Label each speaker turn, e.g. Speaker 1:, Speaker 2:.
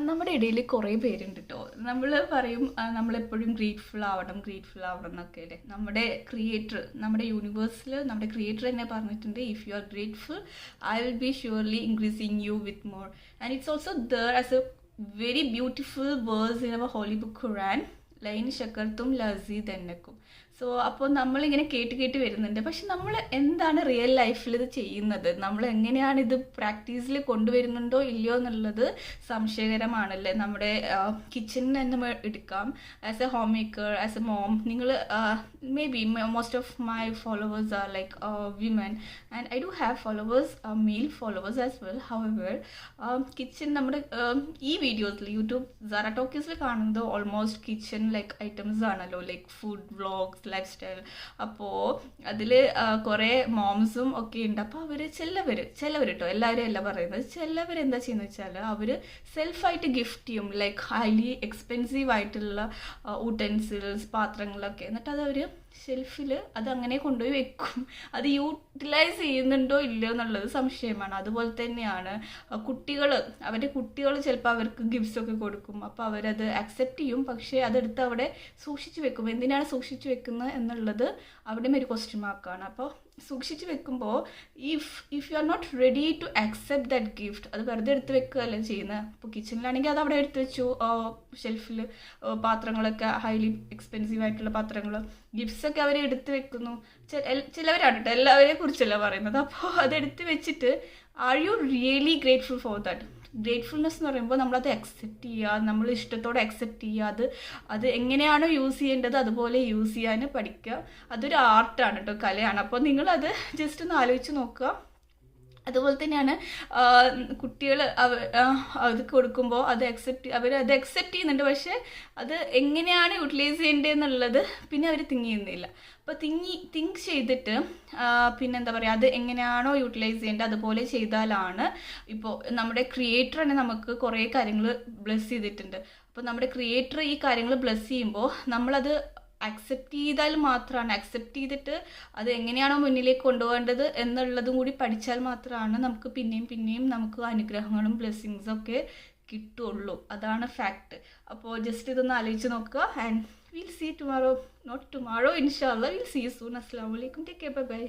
Speaker 1: നമ്മുടെ ഇടയിൽ കുറേ പേരുണ്ട് കേട്ടോ. നമ്മൾ പറയും നമ്മളെപ്പോഴും ഗ്രേറ്റ്ഫുൾ ആവണം എന്നൊക്കെ അല്ലേ. നമ്മുടെ ക്രിയേറ്റർ, നമ്മുടെ യൂണിവേഴ്സിൽ നമ്മുടെ ക്രിയേറ്റർ തന്നെ പറഞ്ഞിട്ടുണ്ട്, if you are grateful I will be surely increasing you with more. And it's also there as a very beautiful words in our holy book Quran, ലൈൻ ശക്കർത്തും ലസീദ് എന്നക്കും. സോ അപ്പോൾ നമ്മളിങ്ങനെ കേട്ട് വരുന്നുണ്ട്. പക്ഷെ നമ്മൾ എന്താണ് റിയൽ ലൈഫിൽ ഇത് ചെയ്യുന്നത്, നമ്മൾ എങ്ങനെയാണ് ഇത് പ്രാക്ടീസിൽ കൊണ്ടുവരുന്നുണ്ടോ ഇല്ലയോ എന്നുള്ളത് സംശയകരമാണല്ലേ. നമ്മുടെ കിച്ചണിൽ തന്നെ എടുക്കാം. As a home maker, as a mom, നിങ്ങൾ may be most of my followers are like women and I do have followers, male followers as well. However kitchen നമ്മുടെ ഈ വീഡിയോസിൽ യൂട്യൂബ് സാറ ടോക്കീസിൽ കാണുന്നത് ഓൾമോസ്റ്റ് കിച്ചൺ ലൈക്ക് ഐറ്റംസ് ആണല്ലോ, like food vlogs, lifestyle. അപ്പോൾ അതിൽ കുറേ മോംസും ഒക്കെ ഉണ്ട്. അപ്പോൾ അവർ ചിലവർ കേട്ടോ, എല്ലാവരും അല്ല പറയുന്നത്, ചിലവർ എന്താ ചെയ്യുന്നത് വെച്ചാൽ അവർ സെൽഫായിട്ട് ഗിഫ്റ്റ് ചെയ്യും, ലൈക്ക് ഹൈലി എക്സ്പെൻസീവ് ആയിട്ടുള്ള യൂട്ടൻസിൽസ്, പാത്രങ്ങളൊക്കെ. എന്നിട്ട് അത് അവർ ഷെൽഫിൽ അത് അങ്ങനെ കൊണ്ടുപോയി വെക്കും. അത് യൂട്ടിലൈസ് ചെയ്യുന്നുണ്ടോ ഇല്ലയോ എന്നുള്ളത് സംശയമാണ്. അതുപോലെ തന്നെയാണ് അവരുടെ കുട്ടികൾ ചിലപ്പോൾ അവർക്ക് ഗിഫ്റ്റ്സൊക്കെ കൊടുക്കും. അപ്പോൾ അവരത് അക്സെപ്റ്റ് ചെയ്യും, പക്ഷേ അതെടുത്ത് അവിടെ സൂക്ഷിച്ച് വെക്കും. എന്തിനാണ് സൂക്ഷിച്ച് വെക്കുന്നത് എന്നുള്ളത് അവിടെയും ഒരു ക്വസ്റ്റ്യൻ മാർക്കാണ്. അപ്പോൾ സൂക്ഷിച്ച് വെക്കുമ്പോൾ if you are not ready to accept that gift, അത് വെറുതെ എടുത്ത് വെക്കുകയല്ല ചെയ്യുന്നത്. ഇപ്പോൾ കിച്ചണിലാണെങ്കിൽ അത് അവിടെ എടുത്ത് വെച്ചു, ഷെൽഫിൽ പാത്രങ്ങളൊക്കെ ഹൈലി എക്സ്പെൻസീവ് ആയിട്ടുള്ള പാത്രങ്ങൾ, ഗിഫ്റ്റ്സൊക്കെ അവർ എടുത്ത് വെക്കുന്നു. ചിലവരാണ് കേട്ടോ, എല്ലാവരെയും കുറിച്ചല്ല പറയുന്നത്. അപ്പോൾ അതെടുത്ത് വെച്ചിട്ട് are you really grateful for that? Gratefulness എന്ന് പറയുമ്പോൾ നമ്മളത് അക്സെപ്റ്റ് ചെയ്യുക, നമ്മൾ ഇഷ്ടത്തോടെ അക്സെപ്റ്റ് ചെയ്യുക, അത് എങ്ങനെയാണോ യൂസ് ചെയ്യേണ്ടത് അതുപോലെ യൂസ് ചെയ്യാൻ പഠിക്കുക. അതൊരു ആർട്ടാണ് കേട്ടോ, കലയാണ്. അപ്പോൾ നിങ്ങളത് ജസ്റ്റ് ഒന്ന് ആലോചിച്ച് നോക്കുക. അതുപോലെ തന്നെയാണ് കുട്ടികൾ അത് കൊടുക്കുമ്പോൾ അത് അവരത് അക്സെപ്റ്റ് ചെയ്യുന്നുണ്ട്, പക്ഷേ അത് എങ്ങനെയാണ് യൂട്ടിലൈസ് ചെയ്യേണ്ടതെന്നുള്ളത് പിന്നെ അവർ തിങ്ക് ചെയ്യുന്നില്ല. അപ്പോൾ തിങ്ക് ചെയ്തിട്ട് പിന്നെന്താ പറയുക, അത് എങ്ങനെയാണോ യൂട്ടിലൈസ് ചെയ്യേണ്ടത് അതുപോലെ ചെയ്താലാണ്. ഇപ്പോൾ നമ്മുടെ ക്രിയേറ്റർ തന്നെ നമുക്ക് കുറേ കാര്യങ്ങൾ ബ്ലെസ് ചെയ്തിട്ടുണ്ട്. അപ്പോൾ നമ്മുടെ ക്രിയേറ്റർ ഈ കാര്യങ്ങൾ ബ്ലെസ് ചെയ്യുമ്പോൾ നമ്മളത് അക്സെപ്റ്റ് ചെയ്താൽ മാത്രമാണ്, അക്സെപ്റ്റ് ചെയ്തിട്ട് അത് എങ്ങനെയാണോ മുന്നിലേക്ക് കൊണ്ടുപോകേണ്ടത് എന്നുള്ളതും കൂടി പഠിച്ചാൽ മാത്രമാണ് നമുക്ക് പിന്നെയും നമുക്ക് അനുഗ്രഹങ്ങളും ബ്ലെസ്സിങ്സും ഒക്കെ കിട്ടുള്ളൂ. അതാണ് ഫാക്ട്. അപ്പോൾ ജസ്റ്റ് ഇതൊന്ന് ആലോചിച്ച് നോക്കുക. And will see tomorrow, not tomorrow, ഇൻഷാ അല്ലാഹ് വിൽ സീ സൂൺ. അസ്സലാമു അലൈക്കും, ടേക്ക് കെയർ, ബൈ ബൈ.